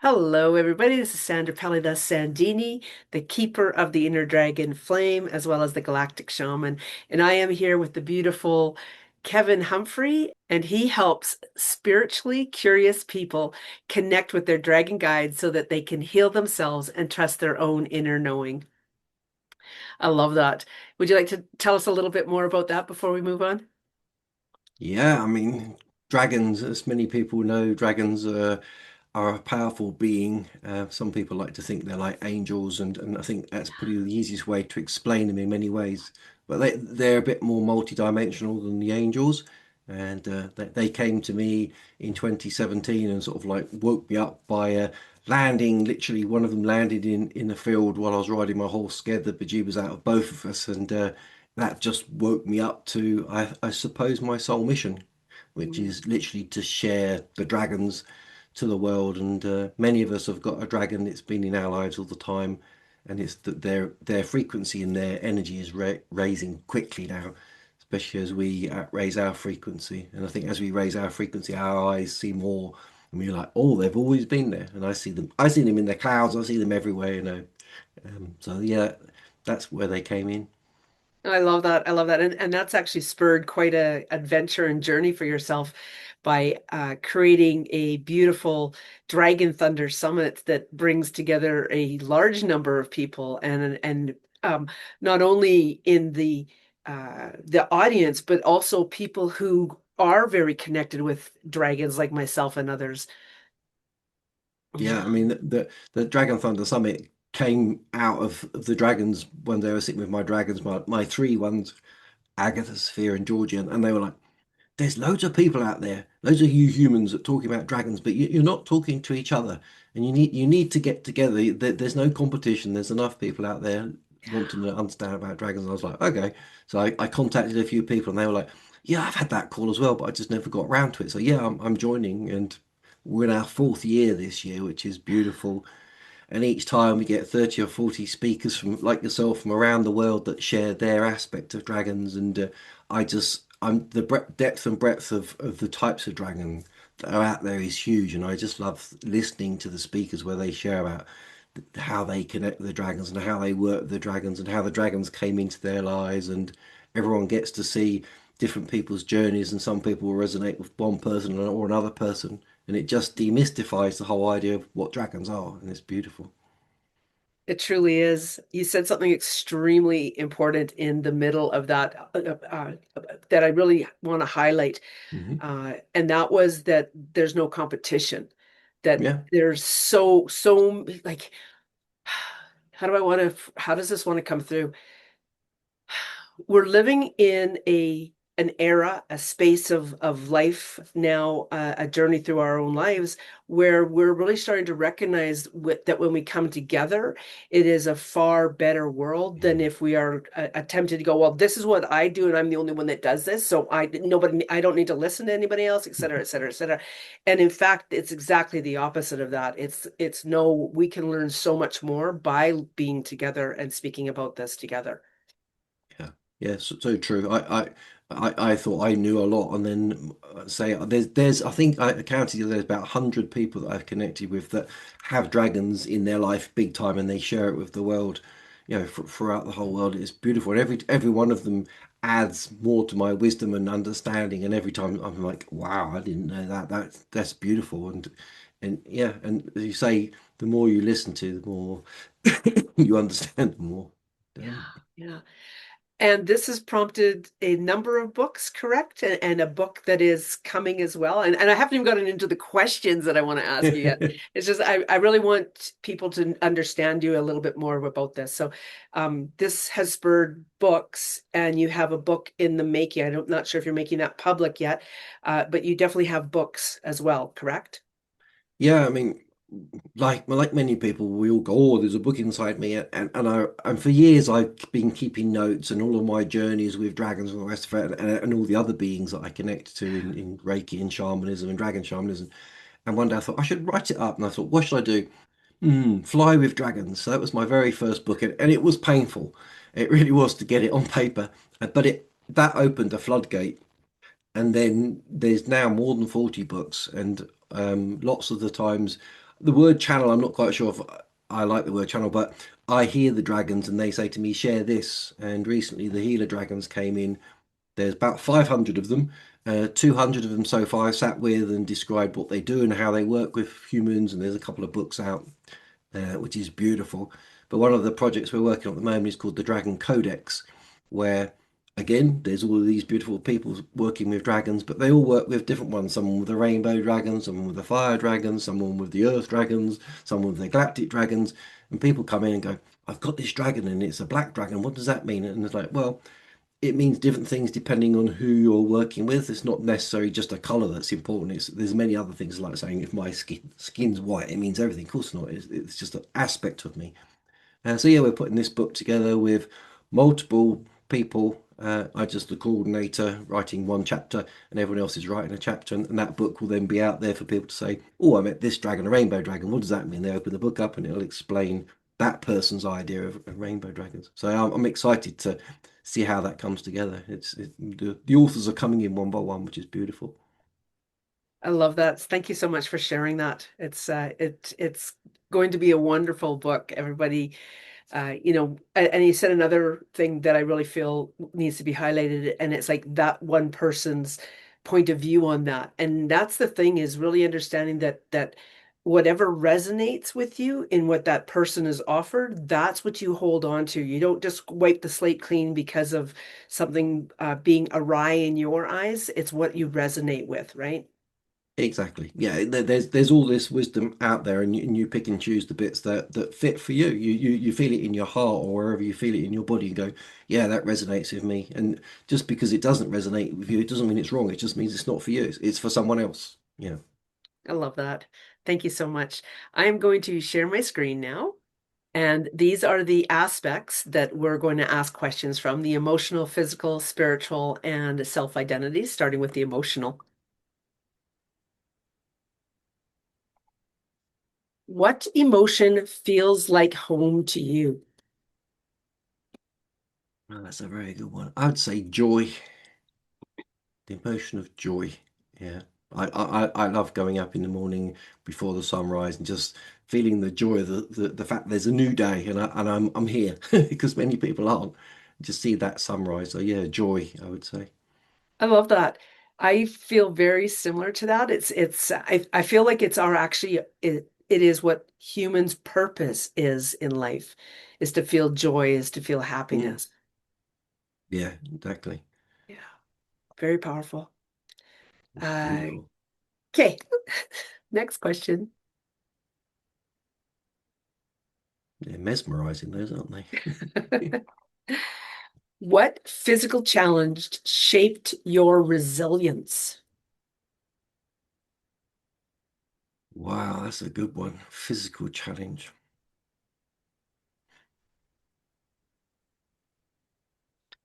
Hello, everybody. This is Sandra Pallida Sandini, the keeper of the inner dragon flame, as well as the galactic shaman. And I am here with the beautiful Kevin Humphrey, and he helps spiritually curious people connect with their dragon guides so that they can heal themselves and trust their own inner knowing. I love that. Would you like to tell us a little bit more about that before we move on? Yeah, I mean, dragons, as many people know, dragons are a powerful being. Some people like to think they're like angels, and I think that's probably the easiest way to explain them in many ways. But they're a bit more multidimensional than the angels. And they came to me in 2017 and sort of like woke me up by landing. Literally, one of them landed in a field while I was riding my horse, scared the bejeebers out of both of us. And that just woke me up to, I suppose, my soul mission, which Mm. is literally to share the dragons to the world. And many of us have got a dragon that's been in our lives all the time, and it's that their frequency and their energy is raising quickly now, especially as we raise our frequency. And I think as we raise our frequency, our eyes see more, and we're like, oh, they've always been there. And I see them. I see them in the clouds. I see them everywhere. So yeah, that's where they came in. I love that. I love that. And that's actually spurred quite a adventure and journey for yourself by creating a beautiful Dragon Thunder Summit that brings together a large number of people and not only in the audience, but also people who are very connected with dragons like myself and others. Yeah, Yeah. I mean the Dragon Thunder Summit came out of the dragons when they were sitting with my dragons, my three ones, Agatha, Sophia, and Georgian, and they were like, "There's loads of people out there, loads of you humans that talking about dragons, but you're not talking to each other, and you need to get together. There's no competition. There's enough people out there wanting to understand about dragons." And I was like, "Okay." So I contacted a few people, and they were like, "Yeah, I've had that call as well, but I just never got around to it." So yeah, I'm joining, and we're in our fourth year this year, which is beautiful. And each time we get 30 or 40 speakers from like yourself from around the world that share their aspect of dragons. And I'm the depth and breadth of the types of dragon that are out there is huge. And I just love listening to the speakers where they share about how they connect with the dragons and how they work with the dragons and how the dragons came into their lives. And everyone gets to see different people's journeys, and some people will resonate with one person or another person, and it just demystifies the whole idea of what dragons are, and it's beautiful. It truly is. You said something extremely important in the middle of that I really want to highlight. Hmm. And that was that there's no competition, that Yeah. there's so like, how does this want to come through? We're living in an era, a space of life now, a journey through our own lives where we're really starting to recognize that when we come together, it is a far better world than if we are attempting to go, well, this is what I do, and I'm the only one that does this, so I don't need to listen to anybody else, et cetera, et cetera, et cetera. And in fact, it's exactly the opposite of that. It's no, we can learn so much more by being together and speaking about this together. Yeah, yeah, so true. I thought I knew a lot, and then say there's I think I counted there's about 100 people that I've connected with that have dragons in their life big time, and they share it with the world, throughout the whole world. It's beautiful, and every one of them adds more to my wisdom and understanding. And every time I'm like, wow, I didn't know that. That's beautiful, and yeah, and as you say, the more you listen to, the more you understand, the more. Yeah, Um, yeah. And this has prompted a number of books, correct? And a book that is coming as well. And I haven't even gotten into the questions that I want to ask you yet. It's just I really want people to understand you a little bit more about this. So this has spurred books, and you have a book in the making. I'm not sure if you're making that public yet, but you definitely have books as well, correct? Yeah, I mean, like many people, we all go, "Oh, there's a book inside me," and for years I've been keeping notes and all of my journeys with dragons and the rest of it, and all the other beings that I connect to in Reiki and shamanism and dragon shamanism. And one day I thought I should write it up, and I thought, what should I do? Fly with Dragons. So that was my very first book, and it was painful. It really was to get it on paper, but it that opened a floodgate, and then there's now more than 40 books, and lots of the times the word channel, I'm not quite sure if I like the word channel, but I hear the dragons and they say to me, share this. And recently the healer dragons came in. There's about 500 of them. 200 of them so far I've sat with and described what they do and how they work with humans. And there's a couple of books out, which is beautiful. But one of the projects we're working on at the moment is called the Dragon Codex, where again, there's all of these beautiful people working with dragons, but they all work with different ones. Someone with the rainbow dragons, someone with the fire dragons, someone with the earth dragons, someone with the galactic dragons. And people come in and go, I've got this dragon and it's a black dragon. What does that mean? And it's like, well, it means different things depending on who you're working with. It's not necessarily just a color that's important. There's many other things like saying if my skin's white, it means everything. Of course not. It's just an aspect of me. So yeah, we're putting this book together with multiple people. I just the coordinator writing one chapter, and everyone else is writing a chapter, and that book will then be out there for people to say, "Oh, I met this dragon, a rainbow dragon. What does that mean?" They open the book up, and it'll explain that person's idea of rainbow dragons. So I'm excited to see how that comes together. The authors are coming in one by one, which is beautiful. I love that. Thank you so much for sharing that. It's going to be a wonderful book. Everybody, and you said another thing that I really feel needs to be highlighted, and it's like that one person's point of view on that. And that's the thing, is really understanding that whatever resonates with you in what that person is offered, that's what you hold on to. You don't just wipe the slate clean because of something being awry in your eyes. It's what you resonate with, right? Exactly. Yeah, there's all this wisdom out there, and you pick and choose the bits that fit for you. You feel it in your heart or wherever you feel it in your body. You go, yeah, that resonates with me. And just because it doesn't resonate with you, it doesn't mean it's wrong. It just means it's not for you. It's for someone else. Yeah. I love that. Thank you so much. I am going to share my screen now. And these are the aspects that we're going to ask questions from: the emotional, physical, spiritual, and self-identity, starting with the emotional. What emotion feels like home to you? Well, that's a very good one. I would say joy, the emotion of joy. Yeah. I love going up in the morning before the sunrise and just feeling the joy of the fact there's a new day and I'm here because many people aren't. Just see that sunrise. So yeah, joy, I would say. I love that. I feel very similar to that. I feel like it's our actually it is what humans' purpose is in life, is to feel joy, is to feel Mm, happiness. yeah, exactly. Yeah, very powerful. It's Uh, beautiful. okay, next question. They're mesmerizing, those, aren't they? What physical challenge shaped your resilience? Wow, that's a good one. Physical challenge.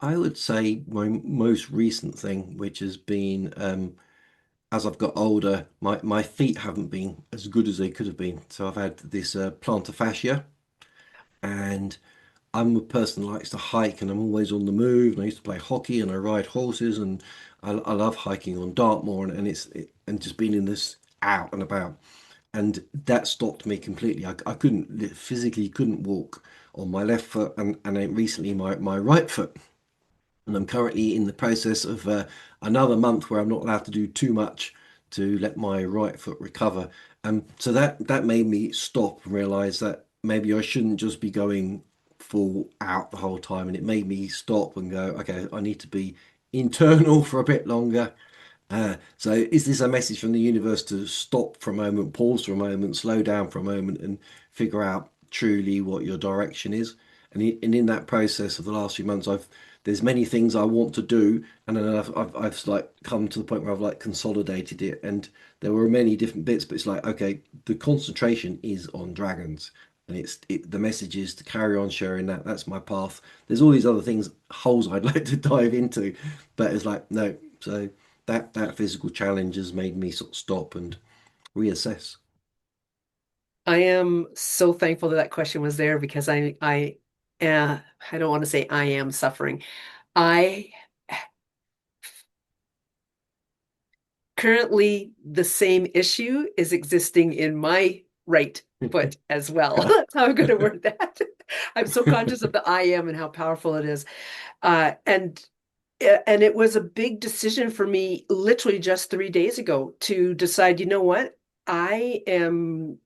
I would say my most recent thing, which has been as I've got older, my feet haven't been as good as they could have been. So I've had this plantar fascia, and I'm a person that likes to hike, and I'm always on the move. And I used to play hockey, and I ride horses, and I love hiking on Dartmoor, and just being in this out and about. And that stopped me completely. I couldn't physically couldn't walk on my left foot, and then recently my right foot. And I'm currently in the process of another month where I'm not allowed to do too much to let my right foot recover. So that made me stop and realize that maybe I shouldn't just be going full out the whole time. And it made me stop and go, okay, I need to be internal for a bit longer. So is this a message from the universe to stop for a moment, pause for a moment, slow down for a moment, and figure out truly what your direction is? And in that process of the last few months, there's many things I want to do, and then I've like come to the point where I've like consolidated it, and there were many different bits, but it's like okay, the concentration is on dragons, and the message is to carry on sharing that. That's my path. There's all these other things, holes I'd like to dive into, but it's like no. So that physical challenge has made me sort of stop and reassess. I am so thankful that that question was there, because I don't want to say I am suffering. I currently, the same issue is existing in my right foot as well. That's how I'm going to word that. I'm so conscious of the I am and how powerful it is. And and it was a big decision for me literally just 3 days ago to decide, you know what? I am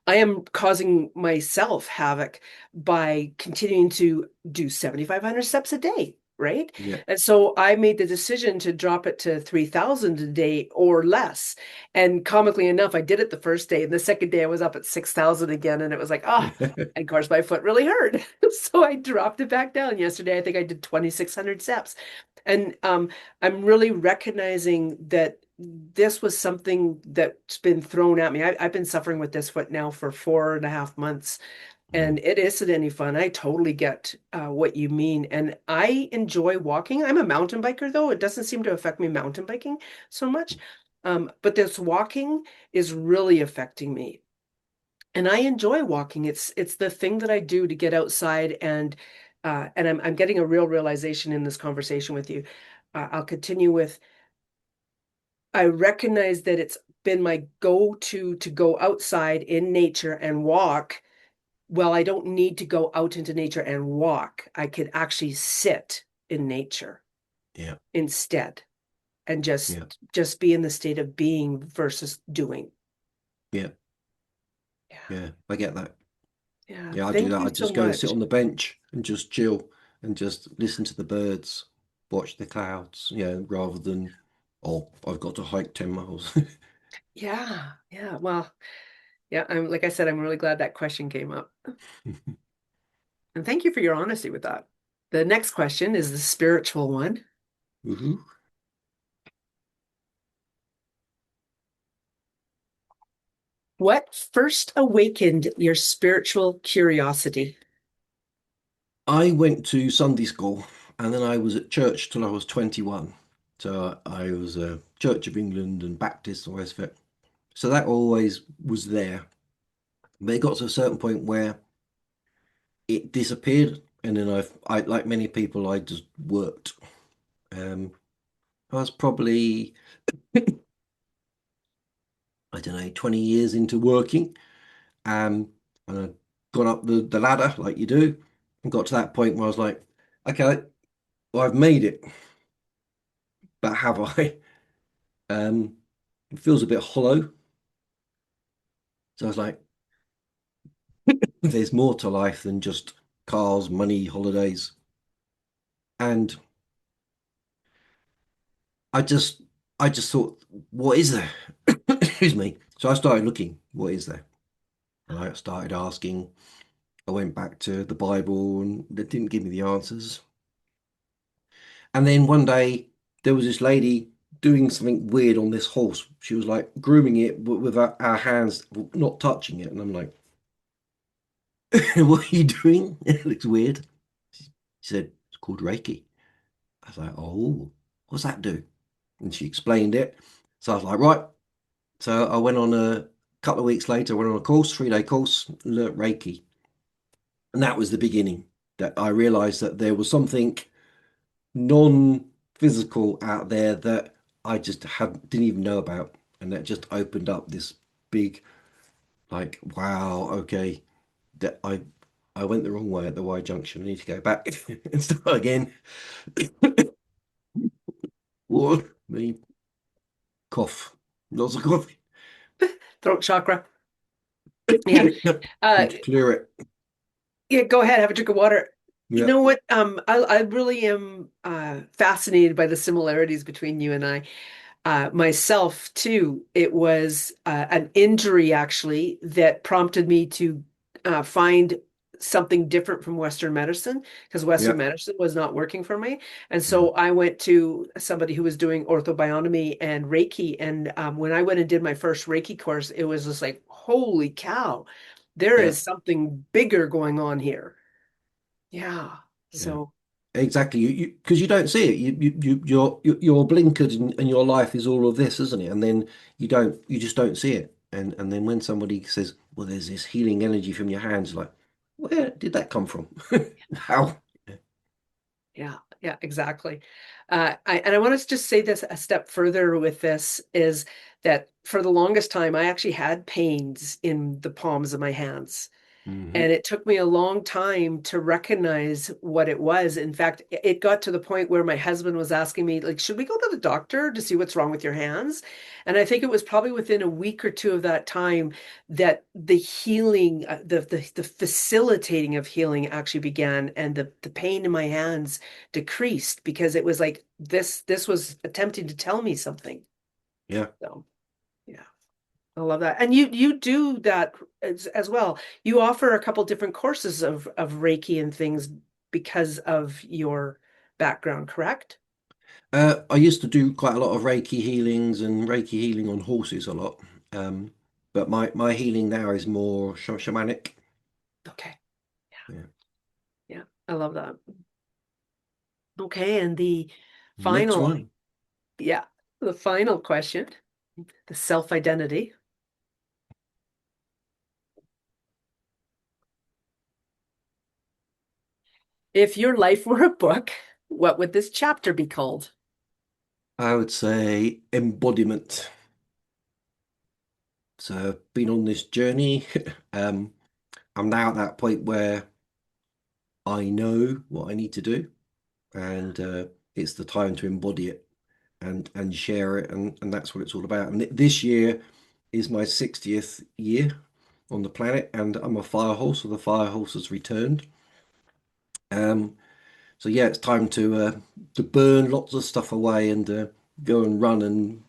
I am causing myself havoc by continuing to do 7,500 steps a day, right? Yeah. And so I made the decision to drop it to 3,000 a day or less. And comically enough, I did it the first day. And the second day I was up at 6,000 again. And it was like, ah, and of course my foot really hurt. So I dropped it back down yesterday. I think I did 2,600 steps. And I'm really recognizing that this was something that's been thrown at me. I've been suffering with this foot now for 4.5 months, and Mm, it isn't any fun. I totally get what you mean. And I enjoy walking. I'm a mountain biker, though. It doesn't seem to affect me mountain biking so much. But this walking is really affecting me. And I enjoy walking. It's the thing that I do to get outside and I'm getting a real realization in this conversation with you. I'll continue with I recognize that it's been my go-to to go outside in nature and walk. Well, I don't need to go out into nature and walk. I could actually sit in nature yeah. instead and Yeah. just be in the state of being versus doing. Yeah. Yeah. Yeah. I get that. Yeah. Yeah, I do Thank that. you I so just go and sit much. on the bench and just chill and just listen to the birds, watch the clouds, rather than, oh, I've got to hike 10 miles. Yeah. Yeah. Well, yeah, I'm like I said, I'm really glad that question came up. And thank you for your honesty with that. The next question is the spiritual one. Woohoo. What first awakened your spiritual curiosity? I went to Sunday school and then I was at church till I was 21. So I was a Church of England and Baptist and West Fit. So that always was there. But it got to a certain point where it disappeared. And then like many people, I just worked. Um, I was probably, I don't know, 20 years into working. And I'd gone up the ladder like you do and got to that point where I was like, okay, well, I've made it, but have I? Um, it feels a bit hollow. So I was like, there's more to life than just cars, money, holidays. And I just I just thought, what is there? Excuse me. So I started looking, what is there? And I started asking. I went back to the Bible and they didn't give me the answers. And then one day there was this lady doing something weird on this horse. She was like grooming it with our hands not touching it. And I'm like, what are you doing? It looks weird. She said, it's called Reiki. I was like, oh, what's that do? And she explained it. So I was like, right. So I went on a couple of weeks later, I went on a course, 3-day course, learnt Reiki. And that was the beginning that I realized that there was something non-physical out there that I just didn't even know about. And that just opened up this big, like, wow, okay, that I went the wrong way at the Y junction. I need to go back and start again. What? Me cough. Lots of coffee. Throat chakra. Yeah. Uh, Need to clear it. yeah, go ahead, have a drink of water. You Yeah. know what? I really am fascinated by the similarities between you and I. Myself too, it was an injury actually that prompted me to find something different from Western medicine because Western Yeah. medicine was not working for me. And Mm, so I went to somebody who was doing orthobionomy and Reiki. And when I went and did my first Reiki course, it was just like, holy cow, there yeah. is something bigger going on here. Yeah. Yeah. So Exactly. You because you don't see it. You're blinkered and your life is all of this, isn't it? And then you just don't see it. And then when somebody says, well, there's this healing energy from your hands, like, where did that come from? How? yeah, yeah, exactly. And I want to just say this a step further with this is that for the longest time I actually had pains in the palms of my hands. Hmm. And it took me a long time to recognize what it was. In fact, it got to the point where my husband was asking me, like, should we go to the doctor to see what's wrong with your hands? And I think it was probably within a week or two of that time that the healing, the facilitating of healing actually began, and the pain in my hands decreased because it was like this was attempting to tell me something. Yeah. So yeah. I love that. And you do that as well. You offer a couple different courses of Reiki and things because of your background, correct? I used to do quite a lot of Reiki healings and Reiki healing on horses a lot. Um, but my healing now is more shamanic. Okay. Yeah. Yeah. Yeah. I love that. Okay, and the Next final, one. yeah, the final question, the self-identity. If your life were a book, what would this chapter be called? I would say embodiment. So I've been on this journey. Um, I'm now at that point where I know what I need to do, and it's the time to embody it and share it, and that's what it's all about. And this year is my 60th year on the planet, and I'm a fire horse, so the fire horse has returned. Um, so yeah, it's time to burn lots of stuff away and go and run and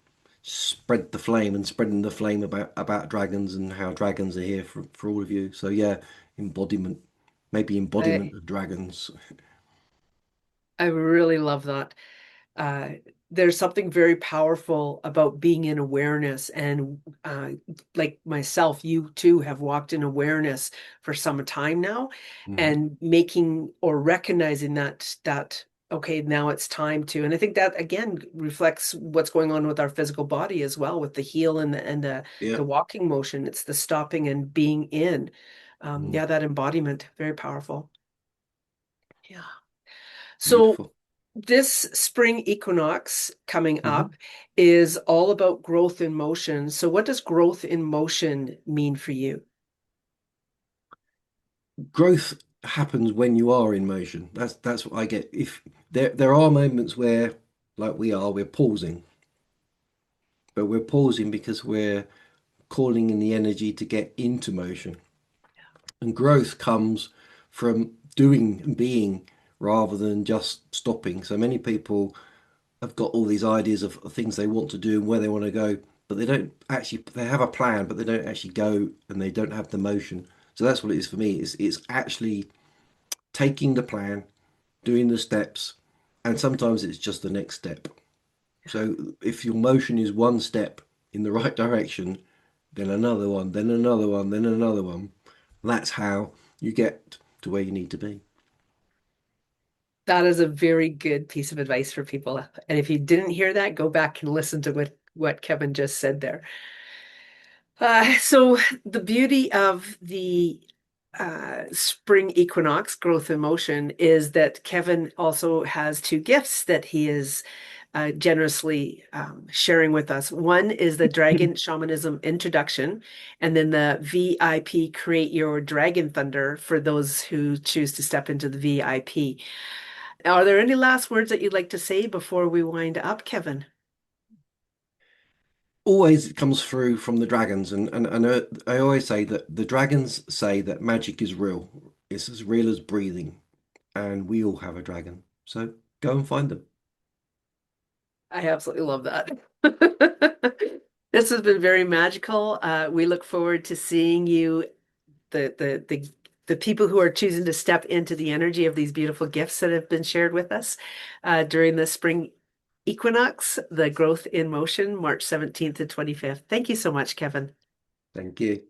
spread the flame and spreading the flame about dragons and how dragons are here for all of you. So yeah, embodiment, maybe embodiment I of dragons. I really love that. uh, there's something very powerful about being in awareness. And like myself, you too have walked in awareness for some time now, Hmm. and making or recognizing that okay, now it's time to. And I think that again reflects what's going on with our physical body as well, with the heel and Yeah. the walking motion. It's the stopping and being in. Mm. Yeah, that embodiment, very powerful. Yeah. So Beautiful. this spring equinox coming Hmm. up is all about growth in motion. So what does growth in motion mean for you? Growth happens when you are in motion. That's what I get. If there are moments where, like we are, we're pausing, but we're pausing because we're calling in the energy to get into motion. And growth comes from doing and being rather than just stopping. So many people have got all these ideas of things they want to do and where they want to go, but they don't actually, they have a plan, but they don't actually go and they don't have the motion. So that's what it is for me. It's actually taking the plan, doing the steps, and sometimes it's just the next step. So if your motion is one step in the right direction, then another one, then another one, then another one, that's how you get to where you need to be. That is a very good piece of advice for people. And if you didn't hear that, go back and listen to what Kevin just said there. So the beauty of the spring equinox, growth in motion, is that Kevin also has two gifts that he is generously sharing with us. One is the Dragon Shamanism Introduction, and then the VIP Create Your Dragon Thunder for those who choose to step into the VIP. Are there any last words that you'd like to say before we wind up, Kevin? Always it comes through from the dragons, and I always say that the dragons say that magic is real. It's as real as breathing, and we all have a dragon. So go and find them. I absolutely love that. This has been very magical. We look forward to seeing you, the people who are choosing to step into the energy of these beautiful gifts that have been shared with us during the spring equinox, the growth in motion, March 17th to 25th. Thank you so much, Kevin. Thank you.